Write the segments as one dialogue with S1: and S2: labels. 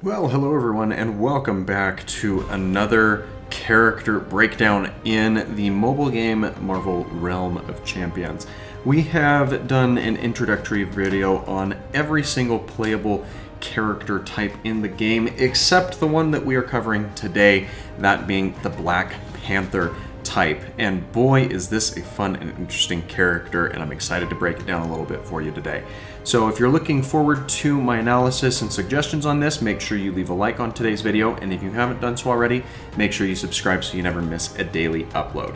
S1: Well, hello everyone, and welcome back to another character breakdown in the mobile game Marvel Realm of Champions. We have done an introductory video on every single playable character type in the game, except the one that we are covering today, that being the Black Panther type. And boy, is this a fun and interesting character, and I'm excited to break it down a little bit for you today. So if you're looking forward to my analysis and suggestions on this, make sure you leave a like on today's video, and if you haven't done so already, make sure you subscribe so you never miss a daily upload.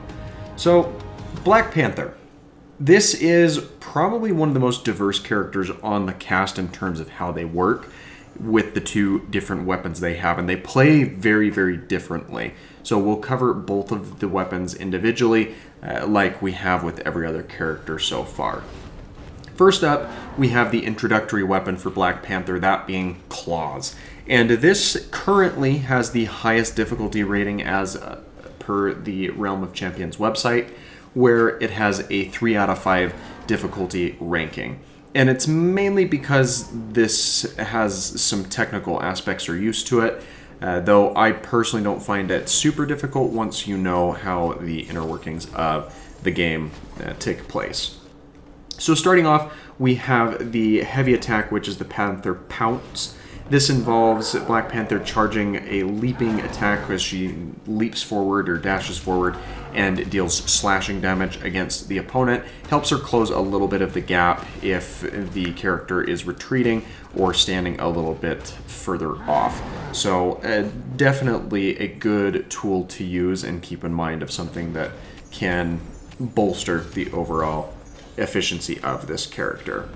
S1: So, Black Panther. This is probably one of the most diverse characters on the cast in terms of how they work with the two different weapons they have, and they play very, very differently. So we'll cover both of the weapons individually, like we have with every other character so far. First up, we have the introductory weapon for Black Panther, that being claws. And this currently has the highest difficulty rating as per the Realm of Champions website, where it has a 3 out of 5 difficulty ranking. And it's mainly because this has some technical aspects or use to it, though I personally don't find it super difficult once you know how the inner workings of the game take place. So starting off, we have the heavy attack, which is the Panther Pounce. This involves Black Panther charging a leaping attack as she leaps forward or dashes forward and deals slashing damage against the opponent. Helps her close a little bit of the gap if the character is retreating or standing a little bit further off. So definitely a good tool to use and keep in mind of something that can bolster the overall efficiency of this character.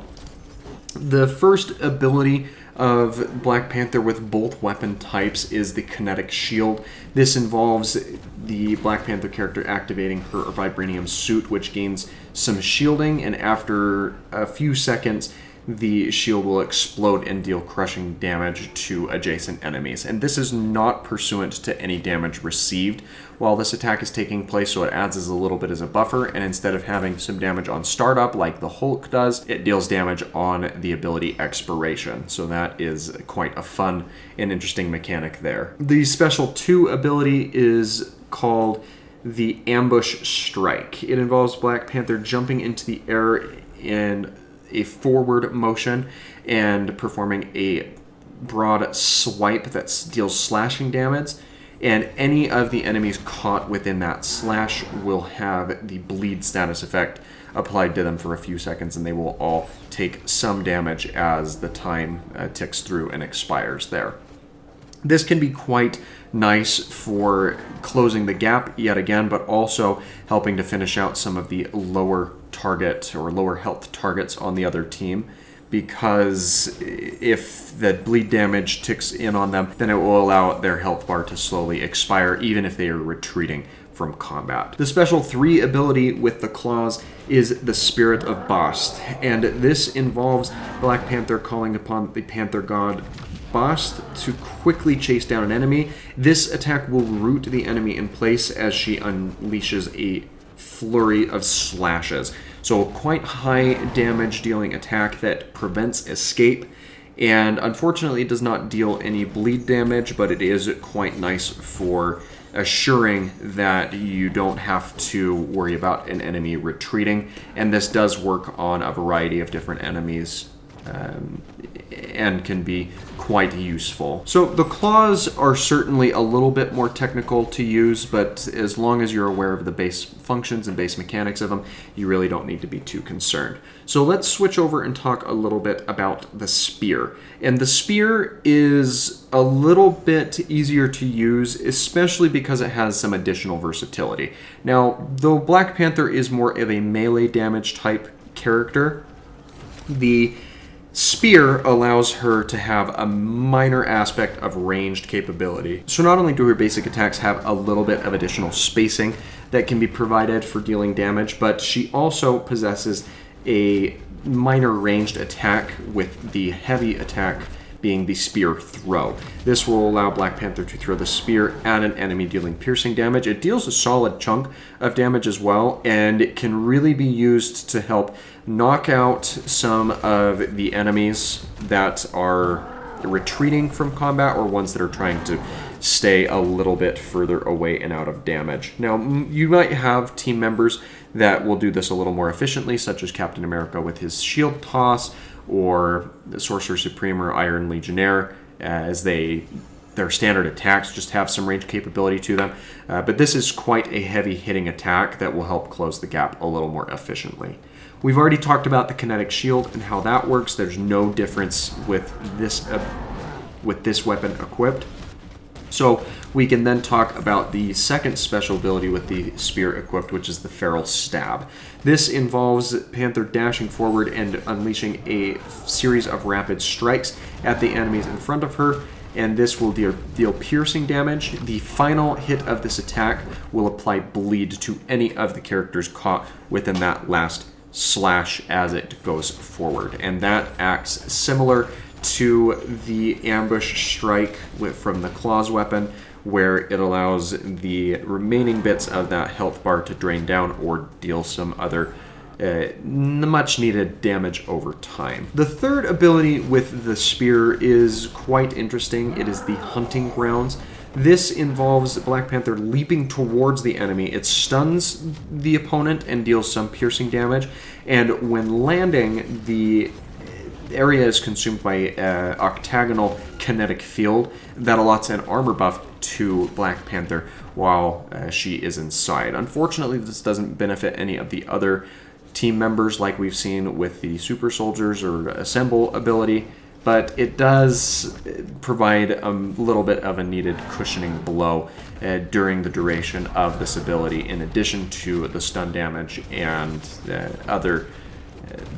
S1: The first ability of Black Panther with both weapon types is the Kinetic Shield. This involves the Black Panther character activating her vibranium suit, which gains some shielding, and after a few seconds the shield will explode and deal crushing damage to adjacent enemies. And this is not pursuant to any damage received while this attack is taking place, so it adds as a little bit as a buffer, and instead of having some damage on startup like the Hulk does, it deals damage on the ability expiration. So that is quite a fun and interesting mechanic there. The Special 2 ability is called the Ambush Strike. It involves Black Panther jumping into the air in a forward motion and performing a broad swipe that deals slashing damage, and any of the enemies caught within that slash will have the bleed status effect applied to them for a few seconds, and they will all take some damage as the time ticks through and expires there. This can be quite nice for closing the gap yet again, but also helping to finish out some of the lower target or lower health targets on the other team, because if the bleed damage ticks in on them, then it will allow their health bar to slowly expire even if they are retreating from combat. The Special 3 ability with the claws is the Spirit of Bast, and this involves Black Panther calling upon the Panther god Bast to quickly chase down an enemy. This attack will root the enemy in place as she unleashes a flurry of slashes. So a quite high damage dealing attack that prevents escape, and unfortunately does not deal any bleed damage, but it is quite nice for assuring that you don't have to worry about an enemy retreating. And this does work on a variety of different enemies and can be quite useful. So the claws are certainly a little bit more technical to use, but as long as you're aware of the base functions and base mechanics of them, you really don't need to be too concerned. So let's switch over and talk a little bit about the spear. And the spear is a little bit easier to use, especially because it has some additional versatility. Now, though Black Panther is more of a melee damage type character, the spear allows her to have a minor aspect of ranged capability. So not only do her basic attacks have a little bit of additional spacing that can be provided for dealing damage, but she also possesses a minor ranged attack with the heavy attack being the spear throw. This will allow Black Panther to throw the spear at an enemy dealing piercing damage. It deals a solid chunk of damage as well, and it can really be used to help knock out some of the enemies that are retreating from combat or ones that are trying to stay a little bit further away and out of damage. Now, you might have team members that will do this a little more efficiently, such as Captain America with his shield toss, or the Sorcerer Supreme or Iron Legionnaire, as their standard attacks just have some range capability to them. But this is quite a heavy hitting attack that will help close the gap a little more efficiently. We've already talked about the Kinetic Shield and how that works. There's no difference with this weapon equipped. So we can then talk about the second special ability with the spear equipped, which is the Feral Stab. This involves Panther dashing forward and unleashing a series of rapid strikes at the enemies in front of her, and this will deal piercing damage. The final hit of this attack will apply bleed to any of the characters caught within that last slash as it goes forward, and that acts similar to the ambush strike from the claws weapon, where it allows the remaining bits of that health bar to drain down or deal some other much needed damage over time. The third ability with the spear is quite interesting. It is the Hunting Grounds. This involves Black Panther leaping towards the enemy. It stuns the opponent and deals some piercing damage, and when landing, the area is consumed by an octagonal kinetic field that allots an armor buff to Black Panther while she is inside. Unfortunately, this doesn't benefit any of the other team members like we've seen with the Super Soldiers or Assemble ability, but it does provide a little bit of a needed cushioning blow during the duration of this ability, in addition to the stun damage and other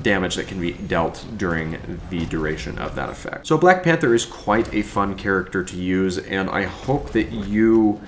S1: damage that can be dealt during the duration of that effect. So Black Panther is quite a fun character to use, and I hope that you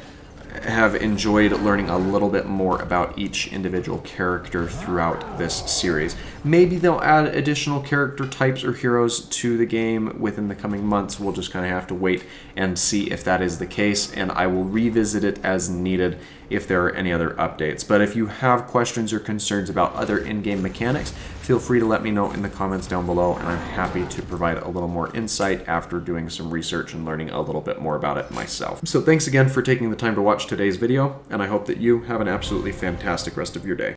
S1: have enjoyed learning a little bit more about each individual character throughout this series. Maybe they'll add additional character types or heroes to the game within the coming months. We'll just kind of have to wait and see if that is the case, and I will revisit it as needed if there are any other updates. But if you have questions or concerns about other in-game mechanics, feel free to let me know in the comments down below, and I'm happy to provide a little more insight after doing some research and learning a little bit more about it myself. So thanks again for taking the time to watch today's video, and I hope that you have an absolutely fantastic rest of your day.